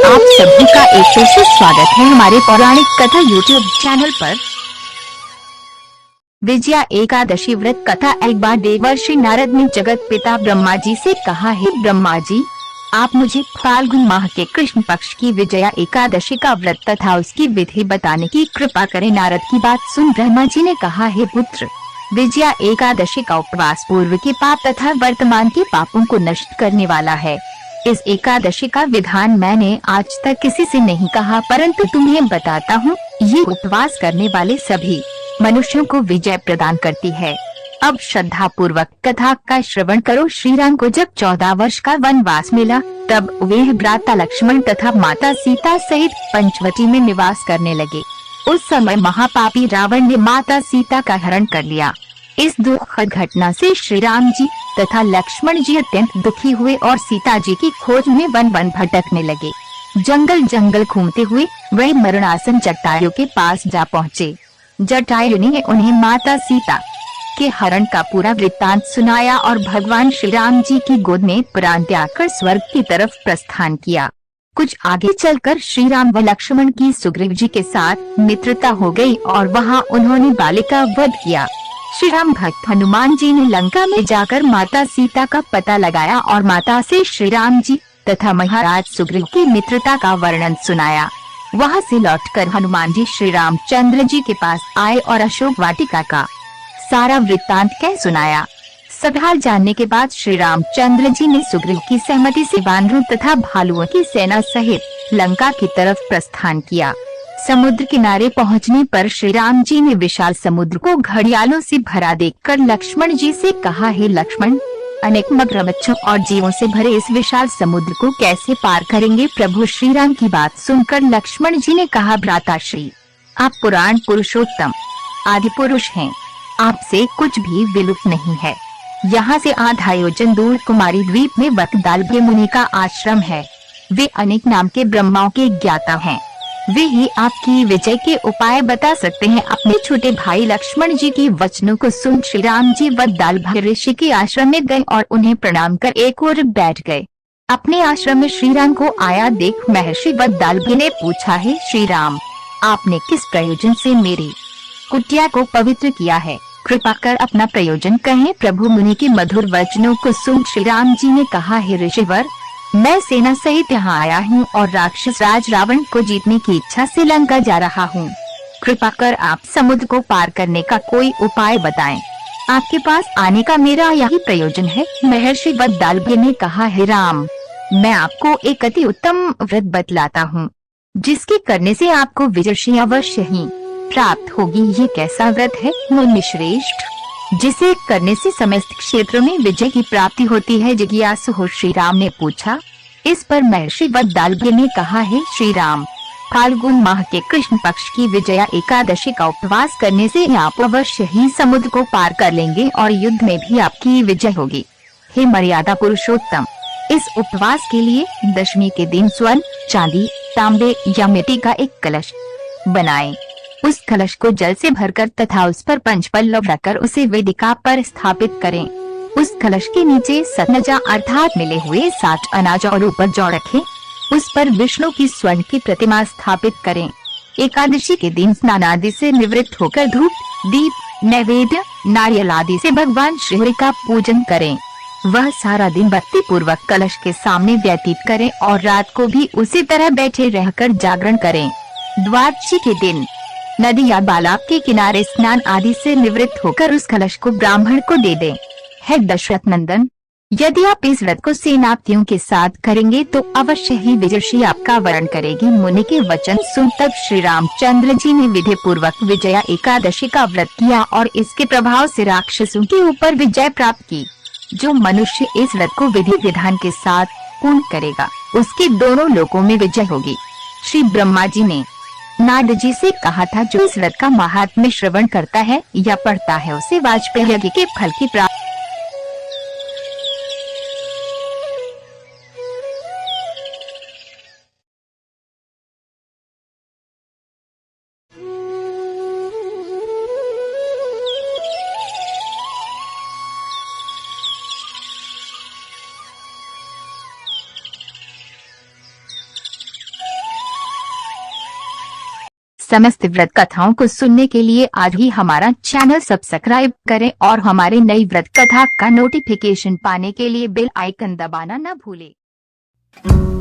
आप सभी का एक फिर से स्वागत है हमारे पौराणिक कथा यूट्यूब चैनल पर। विजया एकादशी व्रत कथा। एक बार देवर्षि नारद ने जगत पिता ब्रह्मा जी से कहा, है ब्रह्मा जी, आप मुझे फाल्गुन माह के कृष्ण पक्ष की विजया एकादशी का व्रत तथा उसकी विधि बताने की कृपा करें। नारद की बात सुन ब्रह्मा जी ने कहा, है पुत्र, विजया एकादशी का उपवास पूर्व के पाप तथा वर्तमान के पापों को नष्ट करने वाला है। इस एकादशी का विधान मैंने आज तक किसी से नहीं कहा, परंतु तुम्हें बताता हूँ। ये उपवास करने वाले सभी मनुष्यों को विजय प्रदान करती है। अब श्रद्धा पूर्वक कथा का श्रवण करो। श्री राम को जब 14 वर्ष का वनवास मिला, तब वे भ्राता लक्ष्मण तथा माता सीता सहित पंचवटी में निवास करने लगे। उस समय महापापी रावण ने माता सीता का हरण कर लिया। इस दुखद घटना से श्री राम जी तथा लक्ष्मण जी अत्यंत दुखी हुए और सीता जी की खोज में वन वन भटकने लगे। जंगल जंगल घूमते हुए वह मरणासन जटायु के पास जा पहुँचे। जटायु ने उन्हें माता सीता के हरण का पूरा वृत्तांत सुनाया और भगवान श्री राम जी की गोद में प्राण त्याग कर स्वर्ग की तरफ प्रस्थान किया। कुछ आगे चलकर श्री राम व लक्ष्मण की सुग्रीव जी के साथ मित्रता हो गई और वहां उन्होंने बालिका वध किया। श्री राम भक्त हनुमान जी ने लंका में जाकर माता सीता का पता लगाया और माता से श्री राम जी तथा महाराज सुग्रीव की मित्रता का वर्णन सुनाया। वहां से लौटकर हनुमान जी श्री रामचंद्र जी के पास आए और अशोक वाटिका का सारा वृत्तांत कह सुनाया। सब हाल जानने के बाद श्री रामचंद्र जी ने सुग्रीव की सहमति से वानरों तथा भालुओं की सेना सहित लंका की तरफ प्रस्थान किया। समुद्र किनारे पहुंचने पर श्री राम जी ने विशाल समुद्र को घड़ियालों से भरा देखकर लक्ष्मण जी से कहा, है लक्ष्मण, अनेक मगरमच्छों और जीवों से भरे इस विशाल समुद्र को कैसे पार करेंगे। प्रभु श्री राम की बात सुनकर लक्ष्मण जी ने कहा, भ्राताश्री, आप पुराण पुरुषोत्तम आदि पुरुष हैं, आपसे कुछ भी विलुप्त नहीं है। यहाँ से आधा योजन दूर कुमारी द्वीप में वक्दालभ्य मुनि का आश्रम है। वे अनेक नाम के ब्रह्माओं के ज्ञाता हैं। वे ही आपकी विजय के उपाय बता सकते हैं। अपने छोटे भाई लक्ष्मण जी की वचनों को सुन श्री राम जी वक्दालभ्य ऋषि के आश्रम में गए और उन्हें प्रणाम कर एक ओर बैठ गए। अपने आश्रम में श्री राम को आया देख महर्षि वक्दालभ्य ने पूछा, है श्री राम, आपने किस प्रयोजन से मेरी कुटिया को पवित्र किया है? कृपा कर अपना प्रयोजन कहें। प्रभु मुनि के मधुर वचनों को सुन श्री राम जी ने कहा, है ऋषिवर, मैं सेना सहित यहाँ आया हूँ और राक्षस राज रावण को जीतने की इच्छा से लंका जा रहा हूँ। कृपा कर आप समुद्र को पार करने का कोई उपाय बताएं। आपके पास आने का मेरा यही प्रयोजन है। महर्षि वक्दालभ्य ने कहा, है राम, मैं आपको एक अति उत्तम व्रत बतलाता हूँ, जिसके करने से आपको विजय अवश्य ही प्राप्त होगी। ये कैसा व्रत है मुनि श्रेष्ठ, जिसे करने से समस्त क्षेत्र में विजय की प्राप्ति होती है? जिज्ञासु हो श्री राम ने पूछा। इस पर महर्षि वक्दालभ्य ने कहा, है श्री राम, फाल्गुन माह के कृष्ण पक्ष की विजया एकादशी का उपवास करने से आप अवश्य ही समुद्र को पार कर लेंगे और युद्ध में भी आपकी विजय होगी। हे मर्यादा पुरुषोत्तम, इस उपवास के लिए दशमी के दिन स्वर्ण, चांदी, तांबे या मिट्टी का एक कलश बनाएं। उस कलश को जल से भरकर तथा उस पर पंचपल्लव रखकर उसे वेदिका पर स्थापित करें। उस कलश के नीचे सतनजा अर्थात मिले हुए 60 अनाज और ऊपर जौ रखें। उस पर विष्णु की स्वर्ण की प्रतिमा स्थापित करें। एकादशी के दिन स्नान आदि से निवृत्त होकर धूप, दीप, नैवेद्य, नारियल आदि से भगवान श्री का पूजन करें। वह सारा दिन भक्ति पूर्वक कलश के सामने व्यतीत करें और रात को भी उसी तरह बैठे रहकर जागरण करें। द्वादशी के दिन नदी या तालाब के किनारे स्नान आदि से निवृत्त होकर उस कलश को ब्राह्मण को दे दें। है दशरथ नंदन, यदि आप इस व्रत को सेनापतियों के साथ करेंगे तो अवश्य ही विजयी आपका वरण करेगी। मुनि के वचन सुन तब श्री रामचंद्र जी ने विधि पूर्वक विजया एकादशी का व्रत किया और इसके प्रभाव से राक्षसों के ऊपर विजय प्राप्त की। जो मनुष्य इस व्रत को विधि विधान के साथ पूर्ण करेगा, उसके दोनों लोकों में विजय होगी। श्री ब्रह्मा जी ने नारद जी से कहा था, जो इस व्रत का महात्म्य श्रवण करता है या पढ़ता है, उसे वाजपेय यज्ञ के फल की प्राप्ति समस्त व्रत कथाओं को सुनने के लिए आज ही हमारा चैनल सब्सक्राइब करें और हमारे नई व्रत कथा का नोटिफिकेशन पाने के लिए बेल आइकन दबाना न भूलें।